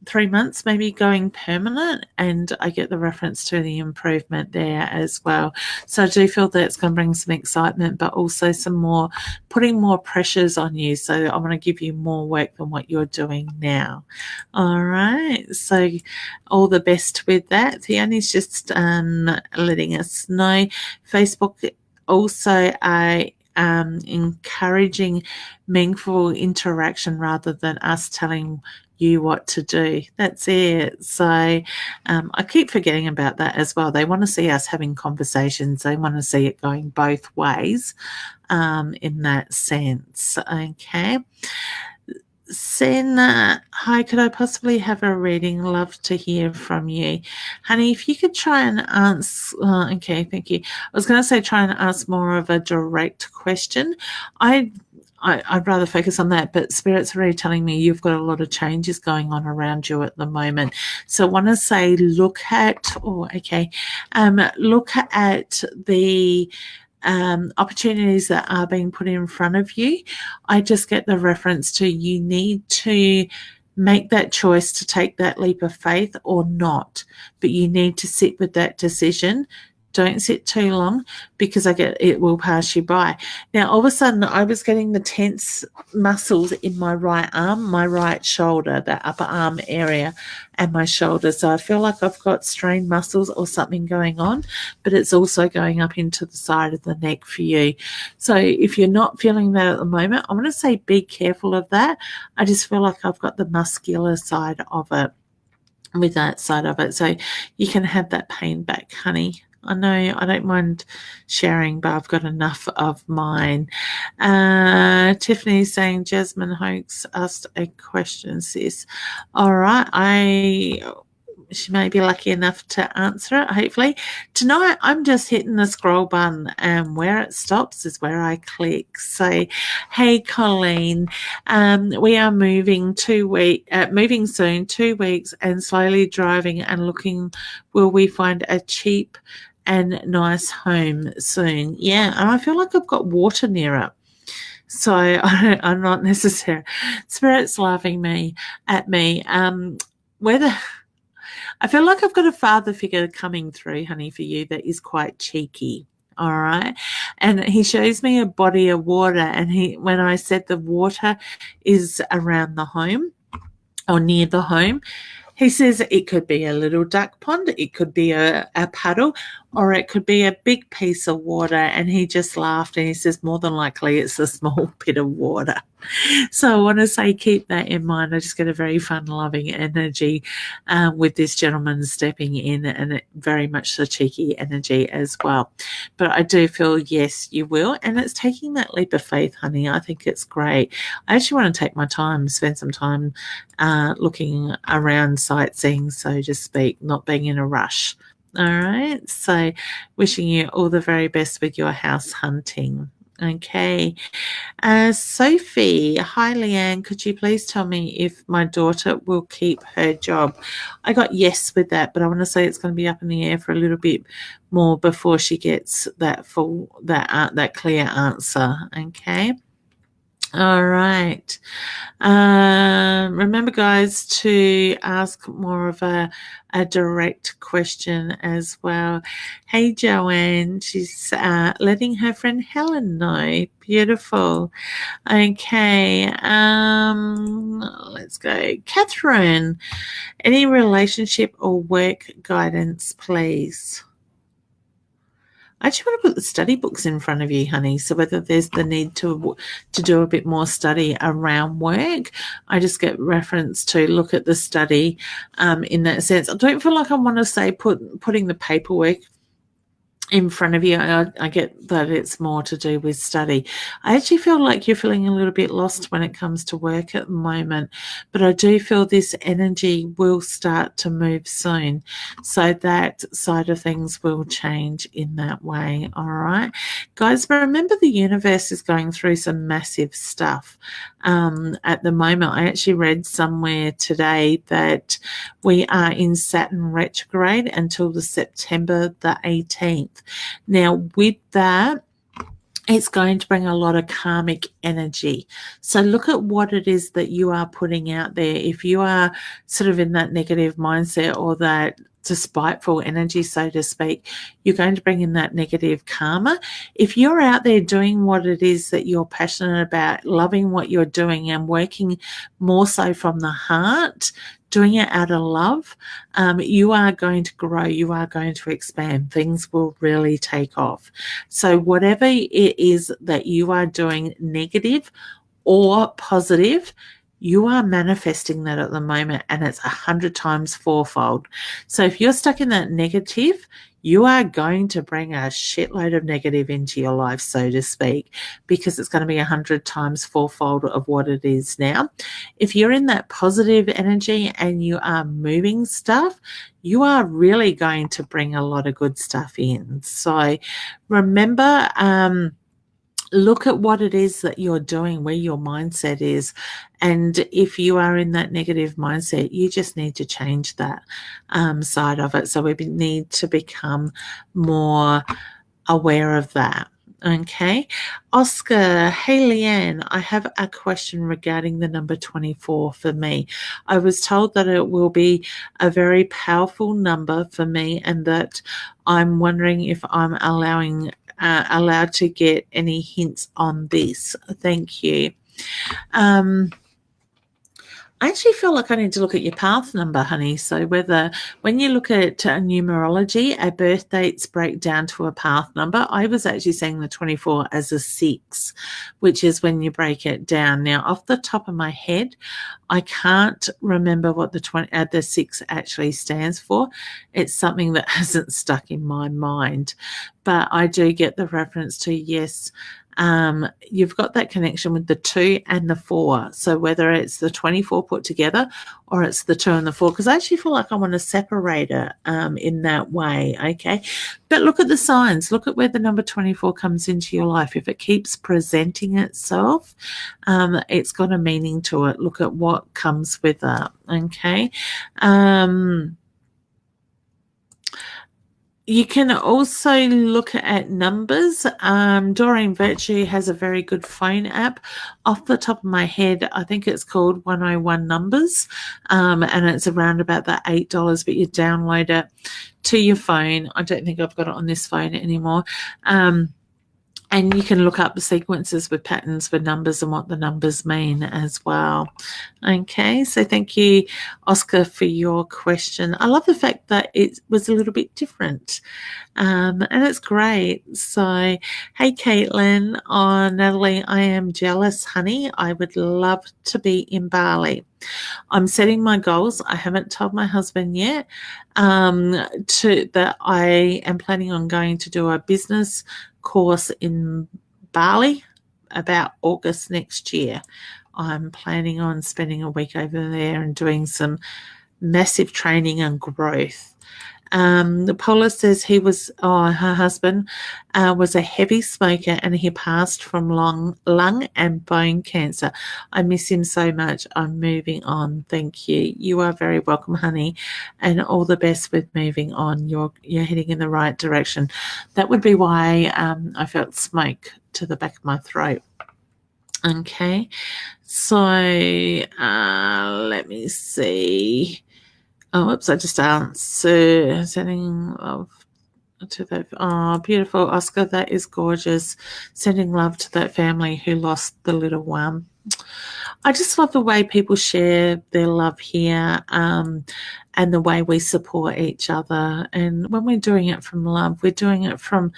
3 months maybe going permanent, and I get the reference to the improvement there as well. So I do feel that it's going to bring some excitement, but also some more, putting more pressures on you. So I want to give you more work than what you're doing now. All right. So all the best with that. Fiona's just letting us know. Facebook also encouraging meaningful interaction rather than us telling you what to do. That's it. So I keep forgetting about that as well. They want to see us having conversations. They want to see it going both ways in that sense. Okay. Sen, hi, could I possibly have a reading? Love to hear from you. Honey, if you could try and answer, okay, thank you. I was going to say try and ask more of a direct question. I'd rather focus on that, but Spirit's already telling me you've got a lot of changes going on around you at the moment. So I want to say look at the opportunities that are being put in front of you. I just get the reference to you need to make that choice to take that leap of faith or not, but you need to sit with that decision. Don't sit too long because it will pass you by. Now, all of a sudden, I was getting the tense muscles in my right arm, my right shoulder, that upper arm area, and my shoulder. So I feel like I've got strained muscles or something going on, but it's also going up into the side of the neck for you. So if you're not feeling that at the moment, I'm going to say be careful of that. I just feel like I've got the muscular side of it with that side of it. So you can have that pain back, honey. I know I don't mind sharing, but I've got enough of mine. Tiffany's saying Jasmine Hoax asked a question, sis. All right, she may be lucky enough to answer it, hopefully. Tonight, I'm just hitting the scroll button, and where it stops is where I click. So, hey, Colleen, we are moving soon, 2 weeks, and slowly driving and looking, will we find a cheap and nice home soon? Yeah, and I feel like I've got water near it. So I'm not necessarily. Spirit's laughing at me. Whether I feel like I've got a father figure coming through, honey, for you that is quite cheeky. All right. And he shows me a body of water. And when I said the water is around the home or near the home, he says it could be a little duck pond, it could be a puddle, or it could be a big piece of water. And he just laughed and he says, more than likely it's a small bit of water. So I want to say keep that in mind. I just get a very fun, loving energy with this gentleman stepping in, and very much the cheeky energy as well. But I do feel, yes, you will. And it's taking that leap of faith, honey. I think it's great. I actually want to take my time, spend some time looking around, sightseeing, so to speak, not being in a rush. All right. So wishing you all the very best with your house hunting. Okay. Sophie, hi Leanne, could you please tell me if my daughter will keep her job? I got yes with that, but I want to say it's going to be up in the air for a little bit more before she gets that clear answer. Okay. All right. Remember, guys, to ask more of a direct question as well. Hey, Joanne, she's letting her friend Helen know. Beautiful. Okay. Let's go. Catherine, any relationship or work guidance, please? I actually want to put the study books in front of you, honey. So whether there's the need to do a bit more study around work, I just get reference to look at the study in that sense. I don't feel like I want to say putting the paperwork in front of you. I get that it's more to do with study. I actually feel like you're feeling a little bit lost when it comes to work at the moment, but I do feel this energy will start to move soon. So that side of things will change in that way. All right. Guys, remember the universe is going through some massive stuff at the moment. I actually read somewhere today that we are in Saturn retrograde until the September the 18th. Now, with that, it's going to bring a lot of karmic energy. So look at what it is that you are putting out there. If you are sort of in that negative mindset or that despiteful energy, so to speak, you're going to bring in that negative karma. If you're out there doing what it is that you're passionate about, loving what you're doing and working more so from the heart, doing it out of love, you are going to grow, you are going to expand, things will really take off. So whatever it is that you are doing, negative or positive, you are manifesting that at the moment, and it's 100 times fourfold. So if you're stuck in that negative, you are going to bring a shitload of negative into your life, so to speak, because it's going to be 100 times fourfold of what it is now. If you're in that positive energy and you are moving stuff, you are really going to bring a lot of good stuff in. So remember, look at what it is that you're doing, where your mindset is. And if you are in that negative mindset, you just need to change that side of it. So we need to become more aware of that. Okay. Oscar, hey Leanne, I have a question regarding the number 24 for me. I was told that it will be a very powerful number for me and that I'm wondering if I'm allowed to get any hints on this. Thank you. I actually feel like I need to look at your path number, honey. So when you look at numerology, our birth dates break down to a path number. I was actually saying the 24 as a 6, which is when you break it down. Now, off the top of my head, I can't remember what the 6 actually stands for. It's something that hasn't stuck in my mind, but I do get the reference to, yes, you've got that connection with the 2 and the 4. So whether it's the 24 put together or it's the 2 and the 4, because I actually feel like I want to separate it in that way. Okay. But look at the signs. Look at where the number 24 comes into your life. If it keeps presenting itself, it's got a meaning to it. Look at what comes with that. Okay. You can also look at numbers. Doreen Virtue has a very good phone app. Off the top of my head, I think it's called 101 Numbers, and it's around about that $8, but you download it to your phone. I don't think I've got it on this phone anymore. And you can look up the sequences with patterns with numbers and what the numbers mean as well. Okay, so thank you, Oscar, for your question. I love the fact that it was a little bit different, and it's great. So, hey, Caitlin, Natalie, I am jealous, honey. I would love to be in Bali. I'm setting my goals. I haven't told my husband yet that I am planning on going to do a business course in Bali about August next year. I'm planning on spending a week over there and doing some massive training and growth. Paula says her husband was a heavy smoker and he passed from lung and bone cancer. I miss him so much. I'm moving on. Thank you. You are very welcome, honey, and all the best with moving on. You're heading in the right direction. That would be why I felt smoke to the back of my throat. Okay, so let me see. Oh, oops, I just answered. Sending love to that. Oh, beautiful, Oscar. That is gorgeous. Sending love to that family who lost the little one. I just love the way people share their love here, and the way we support each other. And when we're doing it from love, we're doing it from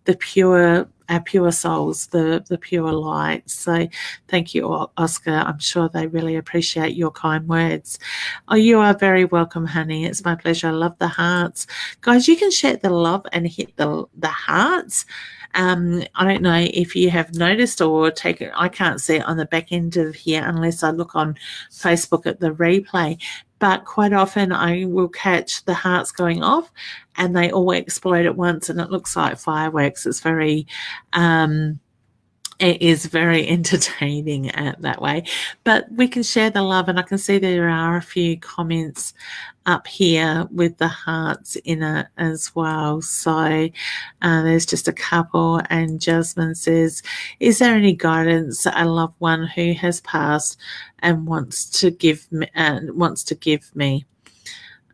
our pure souls, the pure light. So thank you, Oscar. I'm sure they really appreciate your kind words. Oh, you are very welcome, honey. It's my pleasure. I love the hearts. Guys, you can share the love and hit the hearts. I don't know if you have noticed or taken, I can't see it on the back end of here unless I look on Facebook at the replay, but quite often I will catch the hearts going off and they all explode at once and it looks like fireworks. It's very, it is very entertaining that way, but we can share the love, and I can see there are a few comments up here with the hearts in it as well. So there's just a couple, and Jasmine says, is there any guidance a loved one who has passed and wants to give me?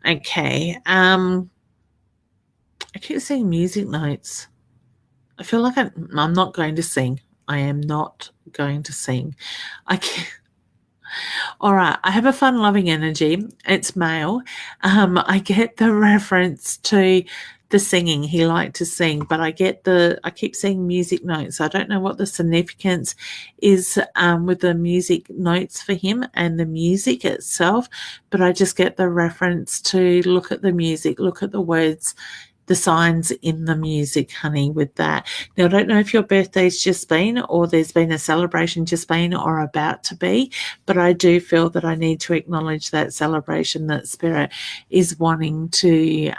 Okay. I keep seeing music notes. I feel like I'm not going to sing. I am not going to sing. All right. I have a fun loving energy. It's male. I get the reference to the singing. He liked to sing, but I keep seeing music notes. I don't know what the significance is with the music notes for him and the music itself, but I just get the reference to look at the music, look at the words, the signs in the music, honey, with that. Now, I don't know if your birthday's just been or there's been a celebration just been or about to be, but I do feel that I need to acknowledge that celebration that Spirit is wanting to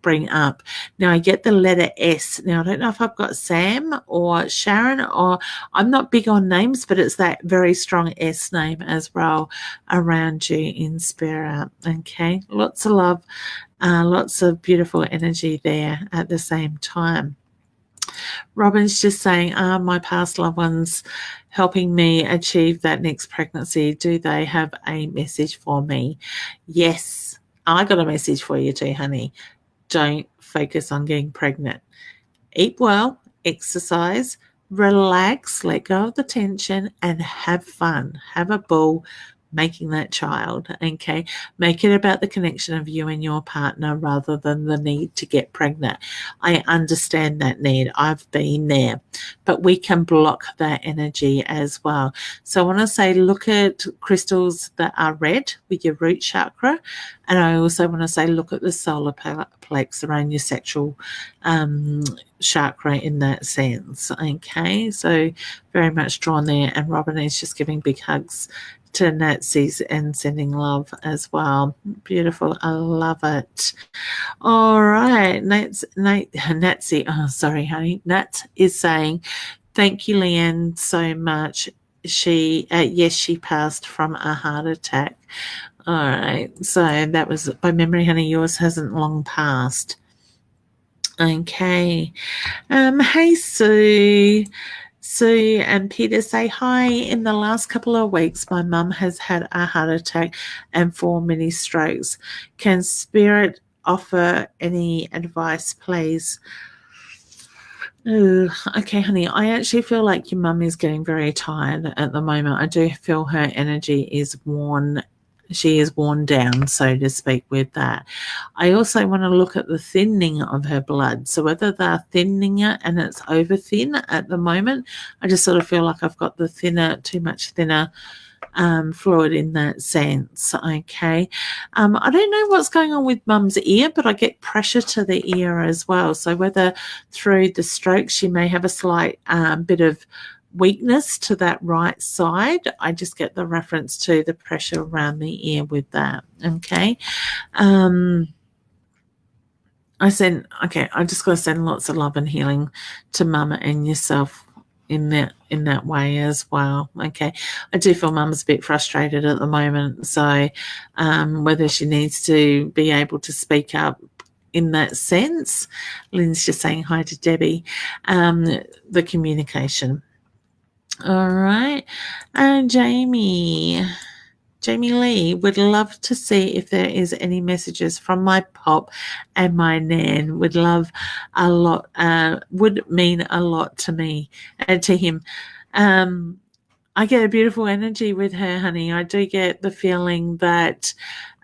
bring up. Now, I get the letter S. Now, I don't know if I've got Sam or Sharon, or I'm not big on names, but it's that very strong S name as well around you in Spirit. Okay, lots of love. Lots of beautiful energy there at the same time. Robin's just saying, are my past loved ones helping me achieve that next pregnancy? Do they have a message for me? Yes, I got a message for you too, honey. Don't focus on getting pregnant. Eat well, exercise, relax, let go of the tension, and have fun. Have a ball making that child, okay? Make it about the connection of you and your partner rather than the need to get pregnant. I understand that need. I've been there, but we can block that energy as well. So I want to say, look at crystals that are red with your root chakra. And I also want to say, look at the solar plex around your sexual chakra in that sense, okay? So very much drawn there. And Robin is just giving big hugs to Natsi's and sending love as well. Beautiful. I love it. All right. Natsi, oh, sorry, honey. Nat is saying, thank you, Leanne, so much. Yes, she passed from a heart attack. All right. So that was by memory, honey. Yours hasn't long passed. Okay. Hey, Sue. Sue and Peter say hi. In the last couple of weeks, my mum has had a heart attack and 4 mini strokes. Can Spirit offer any advice, please? Okay, honey, I actually feel like your mum is getting very tired at the moment. I do feel her energy is worn. She is worn down, so to speak, with that. I also want to look at the thinning of her blood. So whether they're thinning it and it's over thin at the moment, I just sort of feel like I've got the too much thinner fluid in that sense, okay? I don't know what's going on with mum's ear, but I get pressure to the ear as well. So whether through the stroke she may have a slight bit of weakness to that right side, I just get the reference to the pressure around the ear with that, okay? I just got to send lots of love and healing to Mama and yourself in that way as well. Okay, I do feel Mum's a bit frustrated at the moment, so whether she needs to be able to speak up in that sense. Lynn's just saying hi to Debbie. The communication. All right, Jamie Lee would love to see if there is any messages from my pop and my nan. Would love a lot. Would mean a lot to me and to him. I get a beautiful energy with her, honey. I do get the feeling that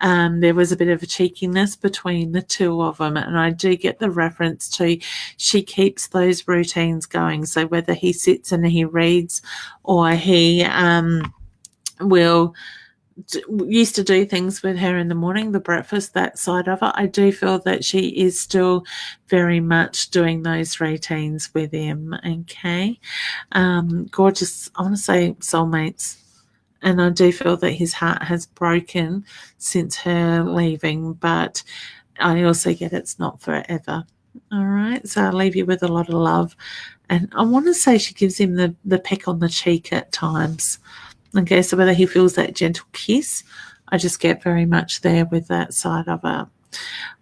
there was a bit of a cheekiness between the two of them, and I do get the reference to she keeps those routines going. So whether he sits and he reads or he will used to do things with her in the morning, the breakfast, that side of it, I do feel that she is still very much doing those routines with him. Okay. Gorgeous, I want to say soulmates. And I do feel that his heart has broken since her leaving, but I also get it's not forever. All right. So I'll leave you with a lot of love. And I want to say she gives him the peck on the cheek at times. Okay, so whether he feels that gentle kiss, I just get very much there with that side of it.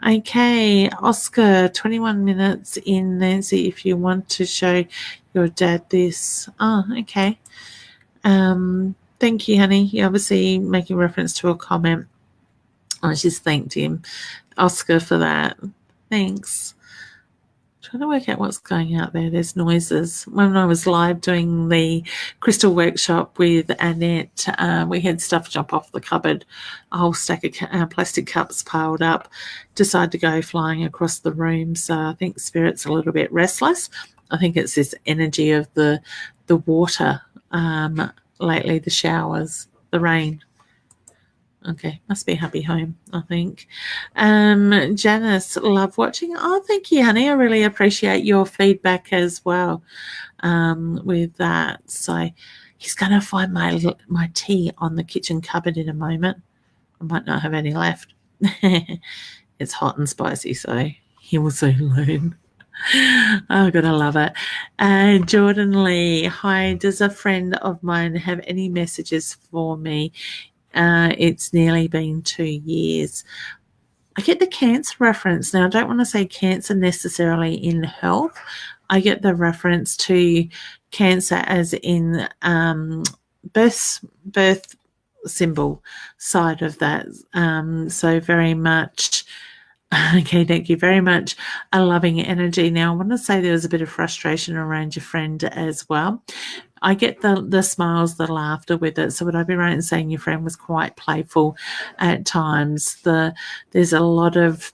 Okay, Oscar, 21 minutes in, Nancy, if you want to show your dad this. Oh, okay. Thank you, honey. You're obviously making reference to a comment. I just thanked him, Oscar, for that. Thanks. Trying to work out what's going out there. There's noises. When I was live doing the crystal workshop with Annette, we had stuff jump off the cupboard, a whole stack of plastic cups piled up. Decided to go flying across the room. So I think Spirit's a little bit restless. I think it's this energy of the water lately, the showers, the rain. Okay, must be happy home, I think. Janice, love watching. Oh, thank you, honey. I really appreciate your feedback as well with that. So he's going to find my tea on the kitchen cupboard in a moment. I might not have any left. It's hot and spicy, so he will soon learn. Oh, God, I love it. Jordan Lee, hi, does a friend of mine have any messages for me? It's nearly been 2 years. I get the cancer reference. Now, I don't want to say cancer necessarily in health. I get the reference to cancer as in birth symbol side of that. So very much, okay, thank you very much, a loving energy. Now, I want to say there was a bit of frustration around your friend as well. I get the smiles, the laughter with it. So would I be right in saying your friend was quite playful at times? There's a lot of,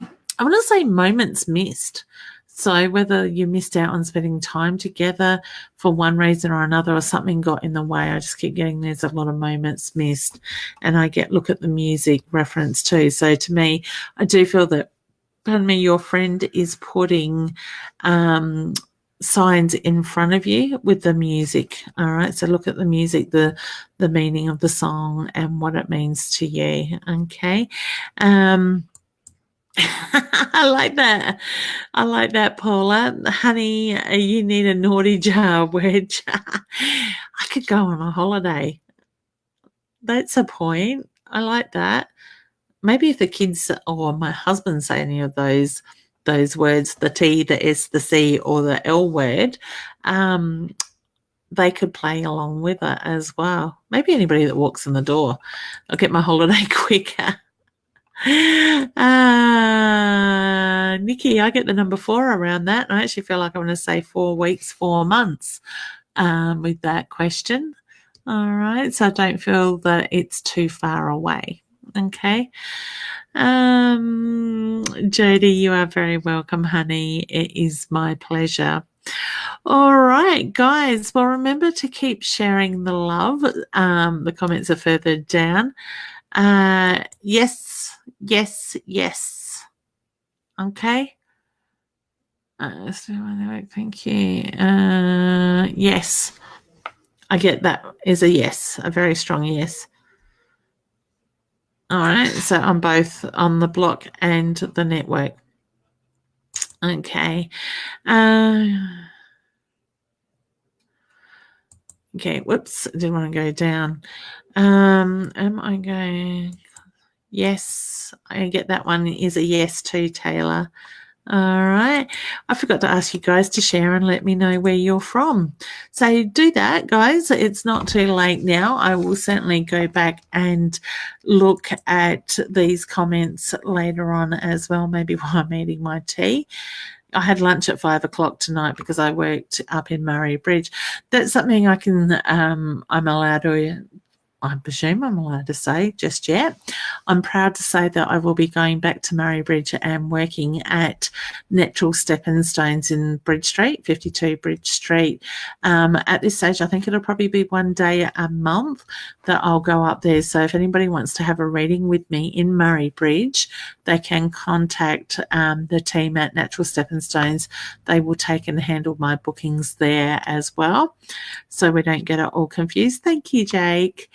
I want to say, moments missed. So whether you missed out on spending time together for one reason or another, or something got in the way, I just keep getting there's a lot of moments missed. And I get look at the music reference too. So to me, I do feel that, pardon me, your friend is putting signs in front of you with the music. All right, so look at the music, the meaning of the song and what it means to you. Okay. I like that, Paula. Honey, you need a naughty jar wedge. I could go on a holiday. That's a point. I like that. Maybe if the kids or my husband say any of those words, the T, the S, the C, or the L word, they could play along with it as well. Maybe anybody that walks in the door. I'll get my holiday quicker. Nikki, I get the number 4 around that. I actually feel like I want to say 4 weeks, 4 months with that question. All right, so I don't feel that it's too far away. Okay. Jody, you are very welcome, honey. It is my pleasure. All right, guys. Well, remember to keep sharing the love. The comments are further down. Yes. Okay. Thank you. Yes. I get that is a yes, a very strong yes. All right, so I'm both on the block and the network. Okay. Okay, whoops, I didn't want to go down. Am I going? Yes, I get that one is a yes too, Taylor. All right. I forgot to ask you guys to share and let me know where you're from. So do that, guys. It's not too late now. I will certainly go back and look at these comments later on as well, maybe while I'm eating my tea. I had lunch at 5 o'clock tonight because I worked up in Murray Bridge. That's something I can, I'm allowed to, I presume I'm allowed to say just yet. I'm proud to say that I will be going back to Murray Bridge and working at Natural Stepping Stones in Bridge Street, 52 Bridge Street. At this stage, I think it'll probably be one day a month that I'll go up there. So if anybody wants to have a reading with me in Murray Bridge, they can contact the team at Natural Stepping Stones. They will take and handle my bookings there as well, so we don't get it all confused. Thank you, Jake.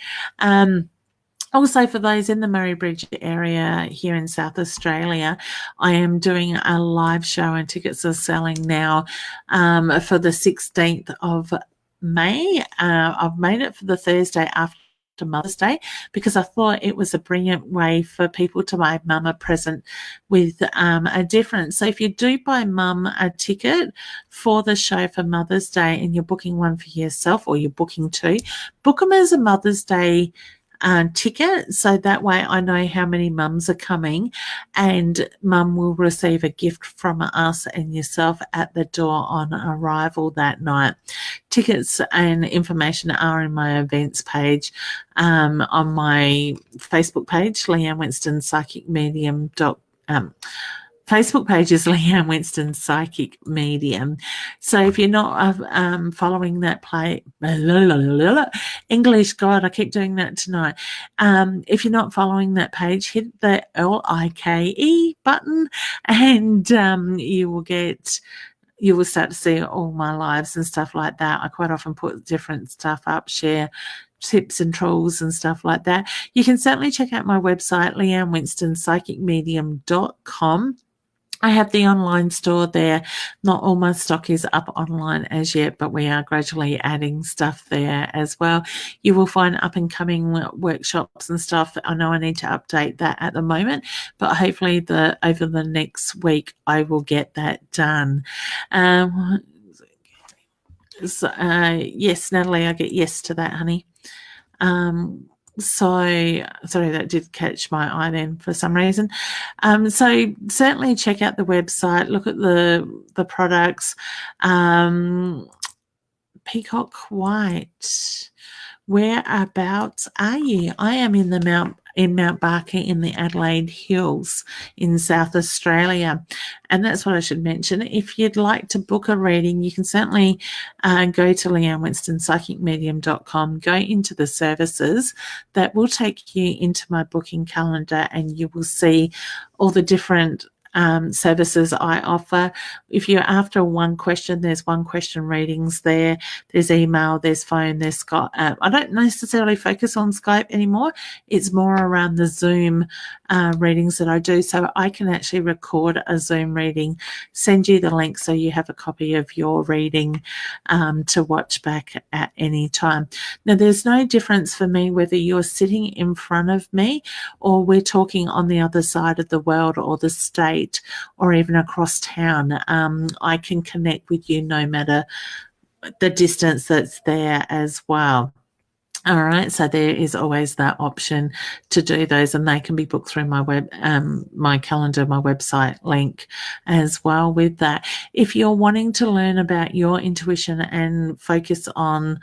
Also, for those in the Murray Bridge area here in South Australia, I am doing a live show and tickets are selling now for the 16th of May. I've made it for the Thursday after Mother's Day because I thought it was a brilliant way for people to buy mum a present with a difference. So if you do buy mum a ticket for the show for Mother's Day and you're booking one for yourself or you're booking two, book them as a Mother's Day ticket, so that way I know how many mums are coming and mum will receive a gift from us and yourself at the door on arrival that night. Tickets and information are in my events page on my Facebook page, Leanne Winston Psychic Medium. Facebook page is Leanne Winston Psychic Medium. So if you're not following that English, God, I keep doing that tonight. If you're not following that page, hit the LIKE button and you will start to see all my lives and stuff like that. I quite often put different stuff up, share tips and tools and stuff like that. You can certainly check out my website, leannewinstonpsychicmedium.com. I have the online store there. Not all my stock is up online as yet, but we are gradually adding stuff there as well. You will find up and coming workshops and stuff. I know I need to update that at the moment, but hopefully over the next week I will get that done. Yes, Natalie, I get yes to that, honey. So sorry, that did catch my eye then for some reason. So certainly check out the website, look at the products. Peacock White, whereabouts are you? I am in Mount Barker in the Adelaide Hills in South Australia. And that's what I should mention. If you'd like to book a reading, you can certainly go to leannewinstonpsychicmedium.com, go into the services. That will take you into my booking calendar and you will see all the different services I offer. If you're after one question, there's one question readings there. There's email, there's phone, there's Skype. I don't necessarily focus on Skype anymore. It's more around the Zoom readings that I do. So I can actually record a Zoom reading, send you the link so you have a copy of your reading to watch back at any time. Now, there's no difference for me whether you're sitting in front of me or we're talking on the other side of the world or the state or even across town. I can connect with you no matter the distance that's there as well. All right, so there is always that option to do those, and they can be booked through my my calendar, my website link as well with that. If you're wanting to learn about your intuition and focus on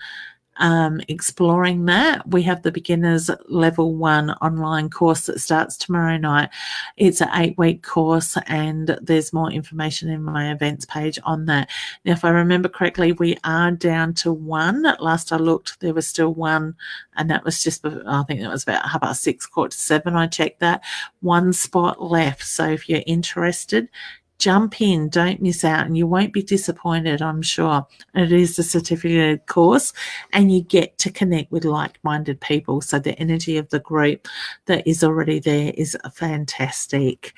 exploring that, we have the beginners level 1 online course that starts tomorrow night. It's an 8-week course and there's more information in my events page on that. Now, if I remember correctly, we are down to 1. Last I looked, there was still 1, and that was just, I think it was about 6:15, 7. I checked that. 1 spot left. So if you're interested, Jump in, don't miss out, and you won't be disappointed, I'm sure. It is a certificated course, and you get to connect with like-minded people. So the energy of the group that is already there is fantastic.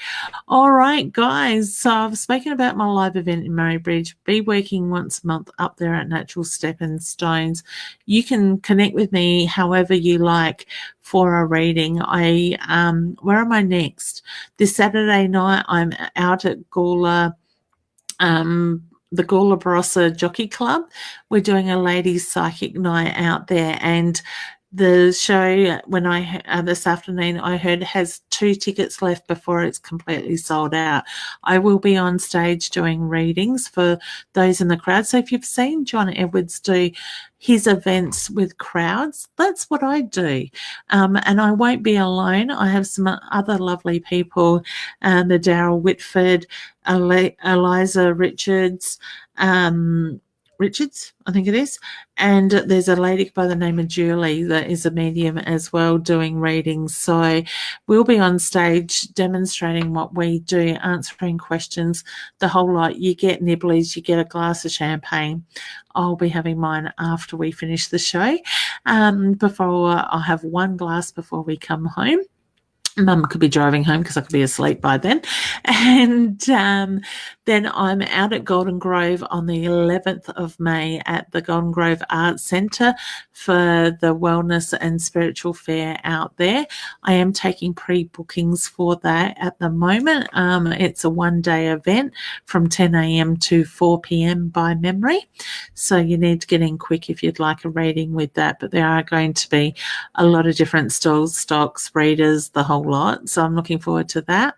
All right, guys. So I've spoken about my live event in Murray Bridge. Be working once a month up there at Natural Stepping Stones. You can connect with me however you like for a reading. Where am I next? This Saturday night, I'm out at Gawler, the Gawler Barossa Jockey Club. We're doing a ladies' psychic night out there, and the show this afternoon I heard has 2 tickets left before it's completely sold out. I will be on stage doing readings for those in the crowd. So if you've seen John Edwards do his events with crowds, that's what I do. And I won't be alone. I have some other lovely people, the Daryl Whitford, Eliza Richards, I think it is. And there's a lady by the name of Julie that is a medium as well doing readings. So we'll be on stage demonstrating what we do, answering questions, the whole lot. You get nibblies, you get a glass of champagne. I'll be having mine after we finish the show. I'll have one glass before we come home. Mum could be driving home because I could be asleep by then. And then I'm out at Golden Grove on the 11th of May at the Golden Grove Arts Centre for the Wellness and Spiritual Fair out there. I am taking pre-bookings for that at the moment. It's a one-day event from 10 a.m. to 4 p.m. by memory. So you need to get in quick if you'd like a reading with that. But there are going to be a lot of different stalls, stocks, readers, the whole lot. So I'm looking forward to that.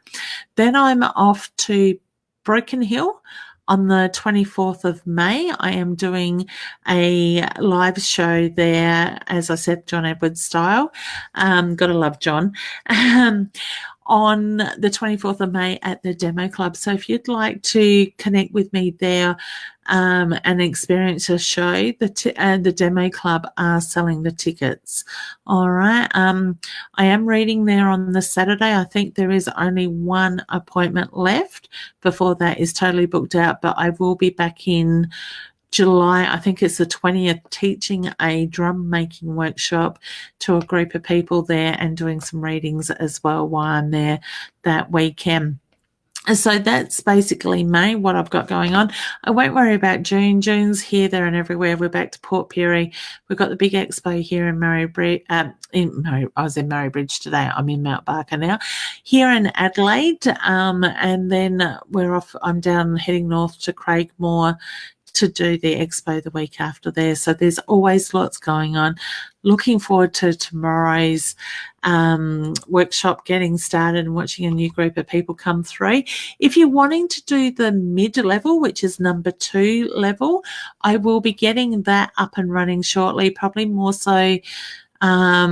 Then I'm off to Broken Hill on the 24th of May. I am doing a live show there, as I said, John Edwards style. Gotta love John. On the 24th of May at the Demo Club. So if you'd like to connect with me there and experience a show, the Demo Club are selling the tickets. All right. I am reading there on the Saturday. I think there is only one appointment left before that is totally booked out, but I will be back in July, I think it's the 20th, teaching a drum making workshop to a group of people there and doing some readings as well while I'm there that weekend. So that's basically May, what I've got going on. I won't worry about June. June's here, there and everywhere. We're back to Port Pirie. We've got the big expo here in Murray Bridge. I was in Murray Bridge today. I'm in Mount Barker now. Here in Adelaide. And then we're off. I'm heading north to Craigmore to do the expo the week after there. So there's always lots going on. Looking forward to tomorrow's workshop getting started and watching a new group of people come through. If you're wanting to do the mid-level, which is number 2 level, I will be getting that up and running shortly, probably more so. I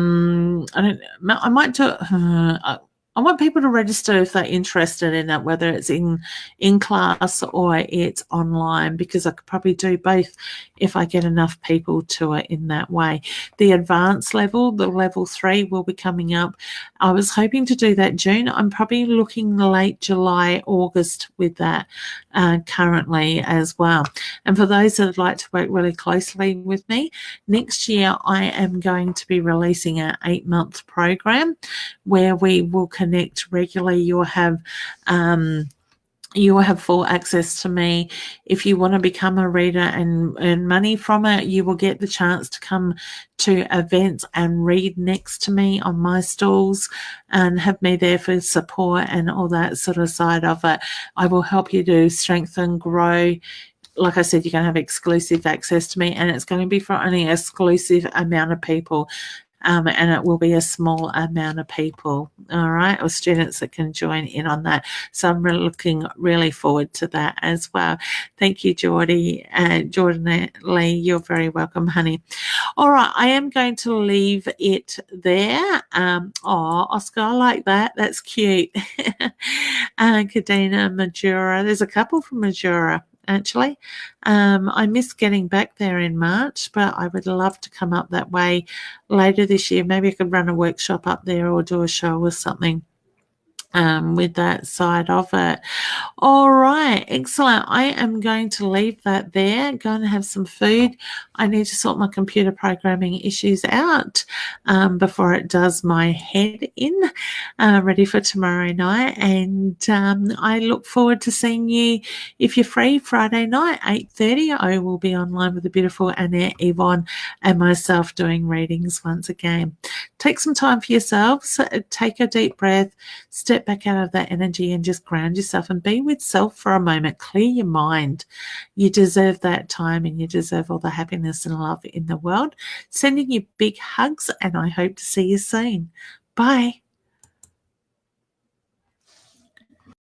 might do I want people to register if they're interested in it, whether it's in class or it's online, because I could probably do both if I get enough people to it in that way. The advanced level, the level 3, will be coming up. I was hoping to do that June. I'm probably looking late July, August with that currently as well. And for those that would like to work really closely with me, next year I am going to be releasing an 8-month program where we will connect regularly. You will have full access to me. If you want to become a reader and earn money from it, you will get the chance to come to events and read next to me on my stalls and have me there for support and all that sort of side of it. I will help you to strengthen, grow. Like I said, you're going to have exclusive access to me, and it's going to be for only an exclusive amount of people. And it will be a small amount of people, all right, or students that can join in on that. So I'm looking really forward to that as well. Thank you, Jordan Lee. You're very welcome, honey. All right, I am going to leave it there. Oscar, I like that. That's cute. Kadena Majura. There's a couple from Majura. Actually, I miss getting back there in March, but I would love to come up that way later this year. Maybe I could run a workshop up there or do a show or something. with that side of it. All right, excellent. I am going to leave that there, go and have some food. I need to sort my computer programming issues out before it does my head in, ready for tomorrow night. And I look forward to seeing you, if you're free, Friday night, 8:30. I will be online with the beautiful Annette, Yvonne, and myself doing readings once again. Take some time for yourselves. Take a deep breath. Step back out of that energy and just ground yourself and be with self for a moment. Clear your mind. You deserve that time and you deserve all the happiness and love in the world. Sending you big hugs, and I hope to see you soon. Bye.